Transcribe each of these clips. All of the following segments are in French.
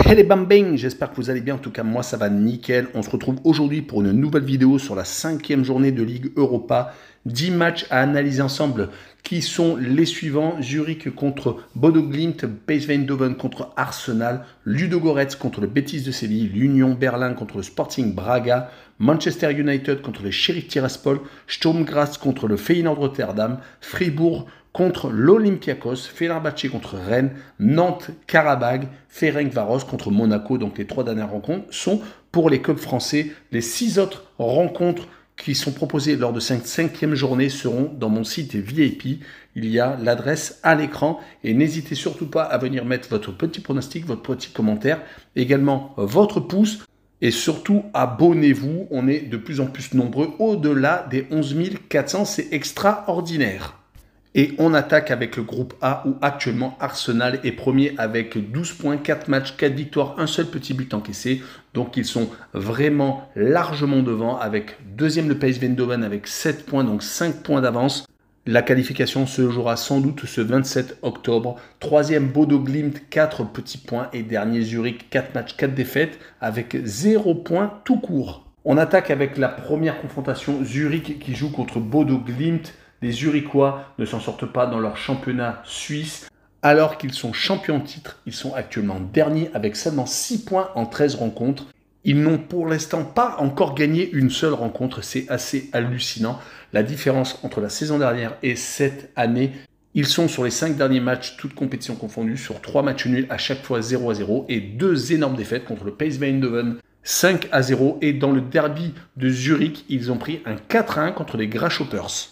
Hey les bambins, j'espère que vous allez bien, en tout cas moi ça va nickel. On se retrouve aujourd'hui pour une nouvelle vidéo sur la 5e journée de Ligue Europa. 10 matchs à analyser ensemble qui sont les suivants. Zurich contre Bodo Glimt, PSV Eindhoven contre Arsenal, Ludogorets contre le Betis de Séville, l'Union Berlin contre le Sporting Braga, Manchester United contre le Sheriff Tiraspol, Sturm Graz contre le Feyenoord Rotterdam, Fribourg contre l'Olympiakos, Fenerbahçe contre Rennes, Nantes, Karabag, Ferencváros contre Monaco. Donc les 3 dernières rencontres sont pour les clubs français. Les 6 autres rencontres qui sont proposées lors de cette 5e journée seront dans mon site VIP. Il y a l'adresse à l'écran et n'hésitez surtout pas à venir mettre votre petit pronostic, votre petit commentaire, également votre pouce. Et surtout, abonnez-vous, on est de plus en plus nombreux, au-delà des 11 400, c'est extraordinaire. Et on attaque avec le groupe A où actuellement Arsenal est premier avec 12 points, 4 matchs, 4 victoires, un seul petit but encaissé. Donc ils sont vraiment largement devant avec deuxième le PSV Eindhoven avec 7 points, donc 5 points d'avance. La qualification se jouera sans doute ce 27 octobre. Troisième Bodo Glimt, 4 petits points. Et dernier Zurich, 4 matchs, 4 défaites avec 0 points tout court. On attaque avec la première confrontation. Zurich qui joue contre Bodo Glimt. Les Zurichois ne s'en sortent pas dans leur championnat suisse. Alors qu'ils sont champions de titre, ils sont actuellement derniers avec seulement 6 points en 13 rencontres. Ils n'ont pour l'instant pas encore gagné une seule rencontre. C'est assez hallucinant. La différence entre la saison dernière et cette année, ils sont sur les 5 derniers matchs, toutes compétitions confondues, sur 3 matchs nuls à chaque fois 0-0 et 2 énormes défaites contre le PSV Eindhoven 5-0. Et dans le derby de Zurich, ils ont pris un 4-1 contre les Grasshoppers.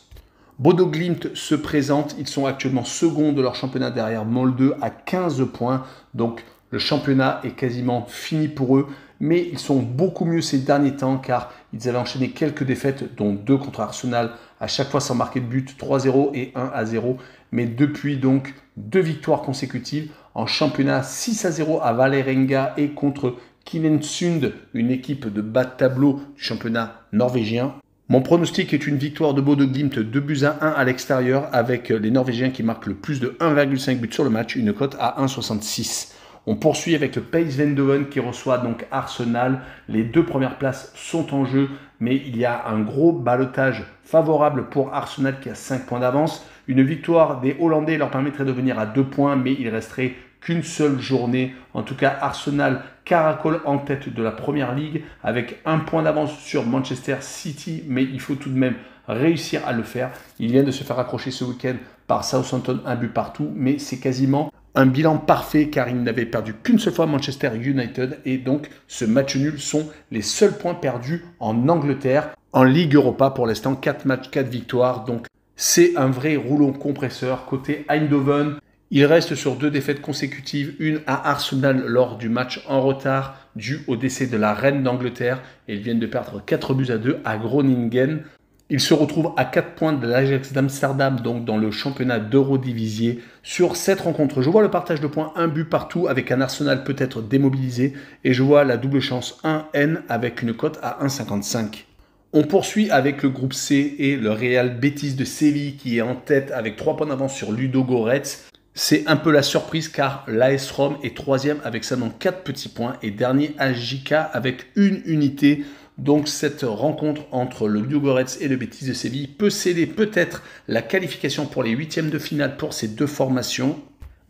Bodo Glimt se présente, ils sont actuellement second de leur championnat derrière Molde à 15 points. Donc le championnat est quasiment fini pour eux. Mais ils sont beaucoup mieux ces derniers temps car ils avaient enchaîné quelques défaites, dont 2 contre Arsenal, à chaque fois sans marquer de but, 3-0 et 1-0. Mais depuis donc 2 victoires consécutives en championnat, 6-0 à Vålerenga et contre Killensund, une équipe de bas de tableau du championnat norvégien. Mon pronostic est une victoire de Bodo Glimt 2-1 à l'extérieur avec les Norvégiens qui marquent le plus de 1,5 buts sur le match, une cote à 1,66. On poursuit avec le PSV Eindhoven qui reçoit donc Arsenal. Les 2 premières places sont en jeu, mais il y a un gros ballottage favorable pour Arsenal qui a 5 points d'avance. Une victoire des Hollandais leur permettrait de venir à 2 points, mais il resterait qu'une seule journée. En tout cas, Arsenal caracole en tête de la première ligue avec 1 point d'avance sur Manchester City, mais il faut tout de même réussir à le faire. Il vient de se faire accrocher ce week-end par Southampton, 1 but partout, mais c'est quasiment un bilan parfait car il n'avait perdu qu'une seule fois Manchester United et donc ce match nul sont les seuls points perdus en Angleterre. En Ligue Europa pour l'instant, 4 matchs, 4 victoires, donc c'est un vrai rouleau compresseur. Côté Eindhoven, il reste sur 2 défaites consécutives, une à Arsenal lors du match en retard dû au décès de la reine d'Angleterre et ils viennent de perdre 4-2 à Groningen. Ils se retrouvent à 4 points de l'Ajax d'Amsterdam, donc dans le championnat d'Eurodivisie. Sur cette rencontre, je vois le partage de points, 1 but partout avec un Arsenal peut-être démobilisé et je vois la double chance 1N avec une cote à 1,55. On poursuit avec le groupe C et le Real Betis de Séville qui est en tête avec 3 points d'avance sur Ludogorets. C'est un peu la surprise car l'AS Rome est 3e avec seulement 4 petits points et dernier AJK avec 1 unité. Donc cette rencontre entre le Ludogorets et le Betis de Séville peut céder peut-être la qualification pour les 8e de finale pour ces 2 formations.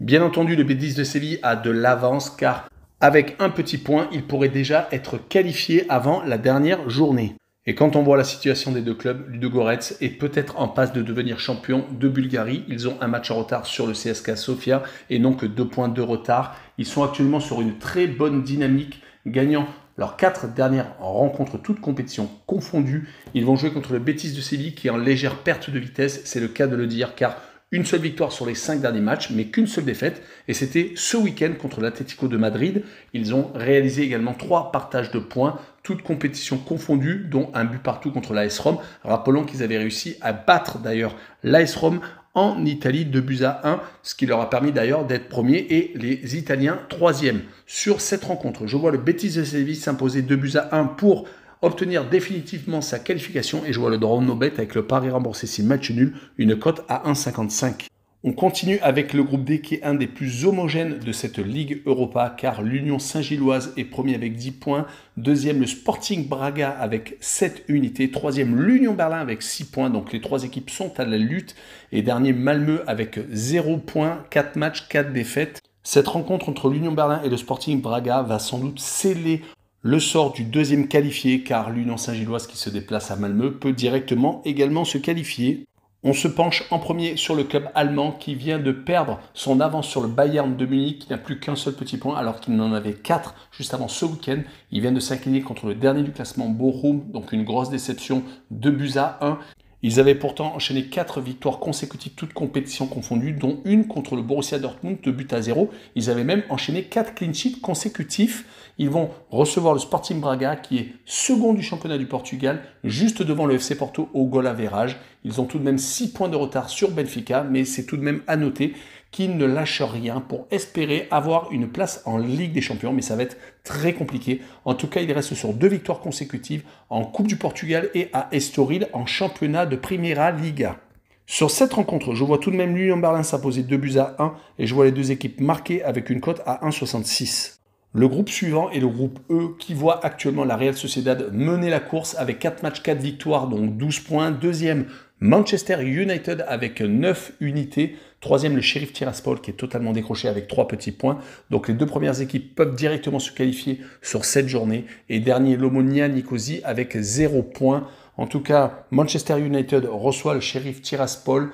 Bien entendu, le Betis de Séville a de l'avance car avec un petit point, il pourrait déjà être qualifié avant la dernière journée. Et quand on voit la situation des 2 clubs, Ludogorets est peut-être en passe de devenir champion de Bulgarie. Ils ont un match en retard sur le CSKA Sofia et non que 2 points de retard. Ils sont actuellement sur une très bonne dynamique, gagnant leurs 4 dernières rencontres, toutes compétitions confondues. Ils vont jouer contre le Betis de Séville qui est en légère perte de vitesse, c'est le cas de le dire car une seule victoire sur les 5 derniers matchs, mais qu'une seule défaite. Et c'était ce week-end contre l'Atlético de Madrid. Ils ont réalisé également 3 partages de points, toutes compétitions confondues, dont un but partout contre l'AS Rome. Rappelons qu'ils avaient réussi à battre d'ailleurs l'AS Rome en Italie 2-1, ce qui leur a permis d'ailleurs d'être premiers et les Italiens 3e. Sur cette rencontre, je vois le Betis de Séville s'imposer 2-1 pour obtenir définitivement sa qualification et je vois le draw no bet avec le pari remboursé si match nul, une cote à 1,55. On continue avec le groupe D qui est un des plus homogènes de cette Ligue Europa car l'Union Saint-Gilloise est premier avec 10 points, deuxième le Sporting Braga avec 7 unités, troisième l'Union Berlin avec 6 points, donc les trois équipes sont à la lutte et dernier Malmö avec 0 points, 4 matchs, 4 défaites. Cette rencontre entre l'Union Berlin et le Sporting Braga va sans doute sceller le sort du deuxième qualifié car l'Union Saint-Gilloise qui se déplace à Malmö peut directement également se qualifier. On se penche en premier sur le club allemand qui vient de perdre son avance sur le Bayern de Munich qui n'a plus qu'un seul petit point alors qu'il n'en avait 4 juste avant ce week-end. Il vient de s'incliner contre le dernier du classement Bochum, donc une grosse déception, 2-1. Ils avaient pourtant enchaîné 4 victoires consécutives, toutes compétitions confondues, dont une contre le Borussia Dortmund, 2-0. Ils avaient même enchaîné 4 clean sheets consécutifs. Ils vont recevoir le Sporting Braga, qui est second du championnat du Portugal, juste devant le FC Porto au goal average. Ils ont tout de même 6 points de retard sur Benfica, mais c'est tout de même à noter qu'ils ne lâchent rien pour espérer avoir une place en Ligue des Champions, mais ça va être très compliqué. En tout cas, il reste sur 2 victoires consécutives en Coupe du Portugal et à Estoril en championnat de Primeira Liga. Sur cette rencontre, je vois tout de même l'Union Berlin s'imposer 2-1 et je vois les deux équipes marquées avec une cote à 1,66. Le groupe suivant est le groupe E qui voit actuellement la Real Sociedad mener la course avec 4 matchs, 4 victoires, donc 12 points. Deuxième, Manchester United avec 9 unités. Troisième, le Sheriff Tiraspol qui est totalement décroché avec 3 petits points. Donc les deux premières équipes peuvent directement se qualifier sur cette journée. Et dernier, l'Omonia Nicosie avec 0 points. En tout cas, Manchester United reçoit le Sheriff Tiraspol.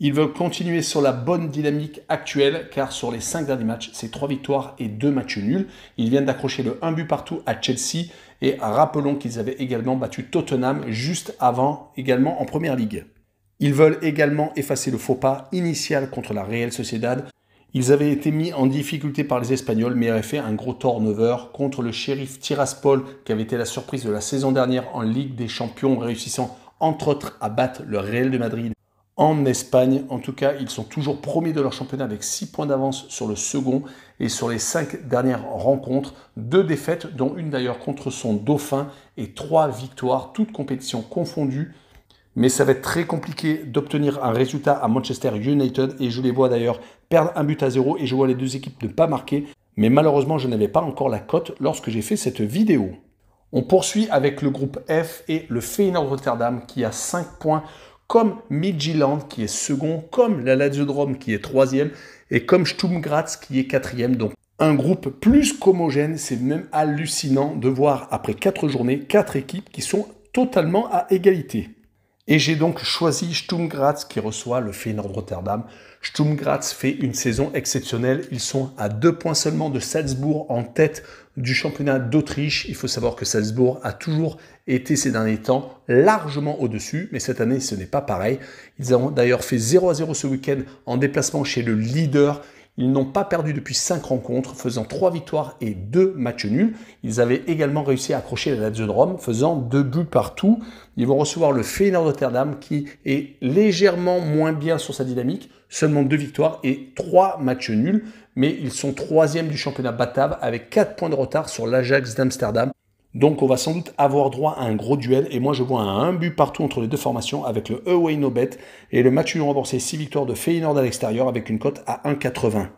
Ils veulent continuer sur la bonne dynamique actuelle car sur les 5 derniers matchs, c'est 3 victoires et 2 matchs nuls. Ils viennent d'accrocher le 1 but partout à Chelsea et rappelons qu'ils avaient également battu Tottenham juste avant, également en Première Ligue. Ils veulent également effacer le faux pas initial contre la Real Sociedad. Ils avaient été mis en difficulté par les Espagnols mais avaient fait un gros turnover contre le Sheriff Tiraspol qui avait été la surprise de la saison dernière en Ligue des Champions, réussissant entre autres à battre le Real de Madrid en Espagne. En tout cas, ils sont toujours premiers de leur championnat avec 6 points d'avance sur le second. Et sur les 5 dernières rencontres, 2 défaites, dont une d'ailleurs contre son dauphin, et 3 victoires, toutes compétitions confondues. Mais ça va être très compliqué d'obtenir un résultat à Manchester United. Et je les vois d'ailleurs perdre 1-0 et je vois les deux équipes ne pas marquer. Mais malheureusement, je n'avais pas encore la cote lorsque j'ai fait cette vidéo. On poursuit avec le groupe F et le Feyenoord Rotterdam qui a 5 points. Comme Midtjylland qui est second, comme la Lazio de Rome qui est troisième et comme Sturm Graz qui est quatrième. Donc un groupe plus qu'homogène, c'est même hallucinant de voir après 4 journées, 4 équipes qui sont totalement à égalité. Et j'ai donc choisi Sturm Graz qui reçoit le Feyenoord Rotterdam. Sturm Graz fait une saison exceptionnelle. Ils sont à 2 points seulement de Salzbourg en tête du championnat d'Autriche. Il faut savoir que Salzbourg a toujours été ces derniers temps largement au-dessus, mais cette année ce n'est pas pareil. Ils ont d'ailleurs fait 0-0 ce week-end en déplacement chez le leader. Ils n'ont pas perdu depuis 5 rencontres, faisant 3 victoires et 2 matchs nuls. Ils avaient également réussi à accrocher la Lazio de Rome, faisant 2 buts partout. Ils vont recevoir le Feyenoord Rotterdam, qui est légèrement moins bien sur sa dynamique, seulement 2 victoires et 3 matchs nuls. Mais ils sont 3e du championnat batave, avec 4 points de retard sur l'Ajax d'Amsterdam. Donc on va sans doute avoir droit à un gros duel et moi je vois un but partout entre les deux formations avec le away no bet et le match nul remboursé 6 victoires de Feyenoord à l'extérieur avec une cote à 1,80.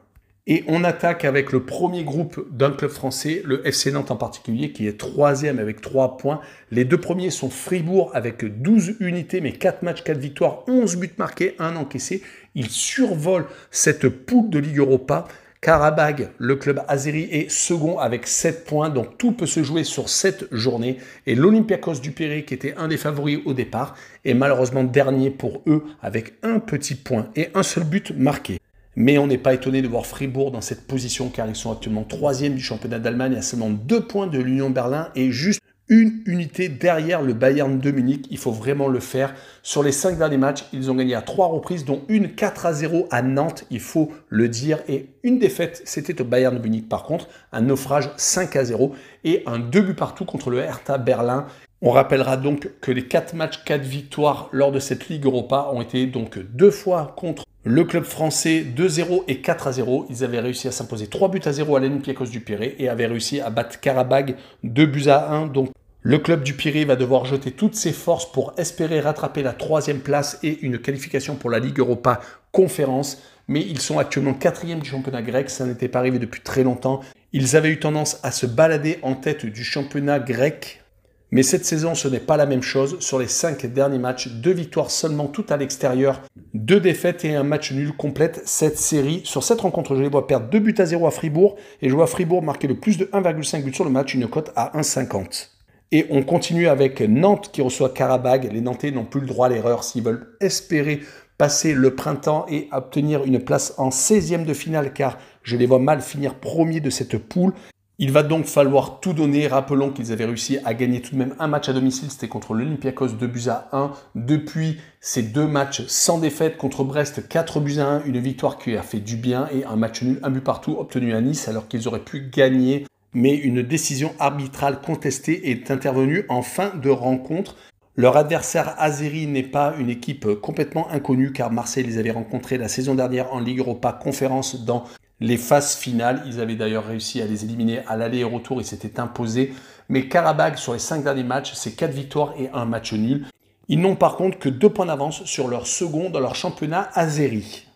Et on attaque avec le premier groupe d'un club français, le FC Nantes en particulier, qui est 3e avec 3 points. Les deux premiers sont Fribourg avec 12 unités, mais 4 matchs, 4 victoires, 11 buts marqués, 1 encaissé. Ils survolent cette poule de Ligue Europa. Karabag, le club azéri, est second avec 7 points, donc tout peut se jouer sur cette journée. Et l'Olympiakos du Pirée, qui était un des favoris au départ, est malheureusement dernier pour eux avec un petit point et un seul but marqué. Mais on n'est pas étonné de voir Fribourg dans cette position car ils sont actuellement 3e du championnat d'Allemagne à seulement 2 points de l'Union Berlin et juste une unité derrière le Bayern de Munich. Il faut vraiment le faire. Sur les 5 derniers matchs, ils ont gagné à 3 reprises, dont une 4-0 à Nantes, il faut le dire. Et une défaite, c'était au Bayern de Munich par contre, un naufrage 5-0 et un 2 buts partout contre le Hertha Berlin. On rappellera donc que les 4 matchs, 4 victoires lors de cette Ligue Europa ont été donc 2 fois contre le club français, 2-0 et 4-0. Ils avaient réussi à s'imposer 3-0 à l'Olympiakos du Pirée et avaient réussi à battre Karabag 2-1. Donc Le club du Pirée va devoir jeter toutes ses forces pour espérer rattraper la 3e place et une qualification pour la Ligue Europa Conférence. Mais ils sont actuellement 4e du championnat grec, ça n'était pas arrivé depuis très longtemps. Ils avaient eu tendance à se balader en tête du championnat grec. Mais cette saison, ce n'est pas la même chose. Sur les 5 derniers matchs, 2 victoires seulement, toutes à l'extérieur, 2 défaites et un match nul complète cette série. Sur cette rencontre, je les vois perdre 2-0 à Fribourg et je vois Fribourg marquer le plus de 1,5 buts sur le match, une cote à 1,50. Et on continue avec Nantes qui reçoit Karabag. Les Nantais n'ont plus le droit à l'erreur s'ils veulent espérer passer le printemps et obtenir une place en 16e de finale, car je les vois mal finir premier de cette poule. Il va donc falloir tout donner. Rappelons qu'ils avaient réussi à gagner tout de même un match à domicile, c'était contre l'Olympiakos 2-1. Depuis ces 2 matchs sans défaite, contre Brest 4-1, une victoire qui a fait du bien et un match nul, un but partout obtenu à Nice alors qu'ils auraient pu gagner. Mais une décision arbitrale contestée est intervenue en fin de rencontre. Leur adversaire Azeri n'est pas une équipe complètement inconnue car Marseille les avait rencontrés la saison dernière en Ligue Europa Conférence dans les phases finales. Ils avaient d'ailleurs réussi à les éliminer à l'aller et retour, ils s'étaient imposés. Mais Karabag, sur les 5 derniers matchs, c'est 4 victoires et un match nul. Ils n'ont par contre que 2 points d'avance sur leur second dans leur championnat Azeri.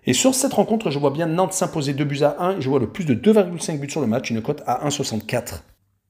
Et sur cette rencontre, je vois bien Nantes s'imposer 2-1 et je vois le plus de 2,5 buts sur le match, une cote à 1,64.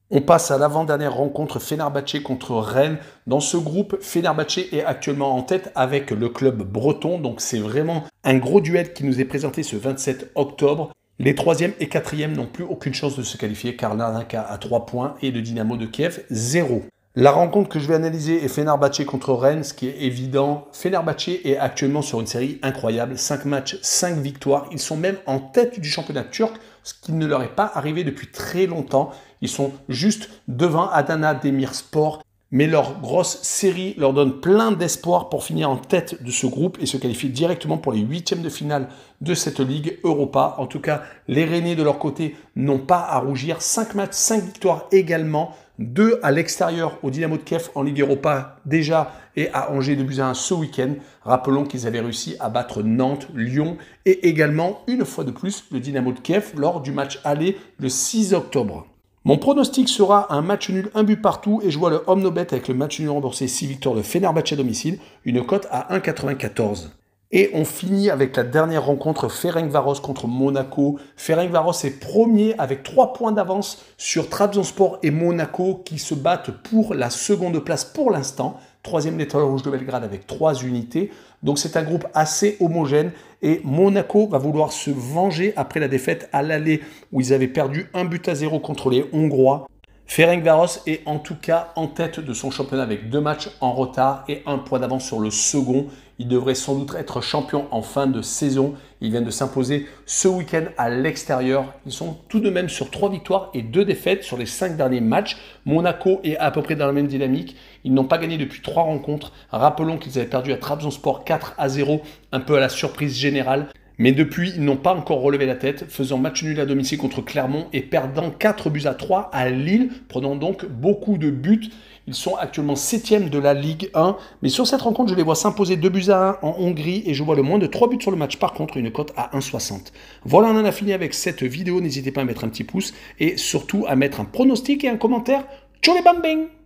On passe à l'avant-dernière rencontre, Fenerbahçe contre Rennes. Dans ce groupe, Fenerbahçe est actuellement en tête avec le club breton. Donc c'est vraiment un gros duel qui nous est présenté ce 27 octobre. Les 3e et 4e n'ont plus aucune chance de se qualifier car Larnaca a 3 points et le Dynamo de Kiev 0. La rencontre que je vais analyser est Fenerbahçe contre Rennes, ce qui est évident. Fenerbahçe est actuellement sur une série incroyable, 5 matchs, 5 victoires. Ils sont même en tête du championnat turc, ce qui ne leur est pas arrivé depuis très longtemps. Ils sont juste devant Adana Demirspor, mais leur grosse série leur donne plein d'espoir pour finir en tête de ce groupe et se qualifier directement pour les 8e de finale de cette Ligue Europa. En tout cas, les Rennais de leur côté n'ont pas à rougir. 5 matchs, 5 victoires également. 2 à l'extérieur au Dynamo de Kiev en Ligue Europa déjà et à Angers 2-1 ce week-end. Rappelons qu'ils avaient réussi à battre Nantes, Lyon et également une fois de plus le Dynamo de Kiev lors du match aller le 6 octobre. Mon pronostic sera un match nul, un but partout et je vois le Omnobet avec le match nul remboursé 6 victoires de Fenerbahçe à domicile, une cote à 1,94. Et on finit avec la dernière rencontre, Ferencváros contre Monaco. Ferencváros est premier avec 3 points d'avance sur Trabzonspor et Monaco qui se battent pour la seconde place pour l'instant. 3e l'Étoile Rouge de Belgrade avec 3 unités. Donc c'est un groupe assez homogène et Monaco va vouloir se venger après la défaite à l'aller où ils avaient perdu 1-0 contre les Hongrois. Ferencváros est en tout cas en tête de son championnat avec 2 matchs en retard et 1 point d'avance sur le second. Il devrait sans doute être champion en fin de saison. Ils viennent de s'imposer ce week-end à l'extérieur. Ils sont tout de même sur 3 victoires et 2 défaites sur les 5 derniers matchs. Monaco est à peu près dans la même dynamique. Ils n'ont pas gagné depuis 3 rencontres. Rappelons qu'ils avaient perdu à Trabzonspor 4-0, un peu à la surprise générale. Mais depuis, ils n'ont pas encore relevé la tête, faisant match nul à domicile contre Clermont et perdant 4-3 à Lille, prenant donc beaucoup de buts. Ils sont actuellement 7e de la Ligue 1. Mais sur cette rencontre, je les vois s'imposer 2-1 en Hongrie et je vois le moins de 3 buts sur le match. Par contre, une cote à 1,60. Voilà, on en a fini avec cette vidéo. N'hésitez pas à mettre un petit pouce et surtout à mettre un pronostic et un commentaire. Tchou les bambing!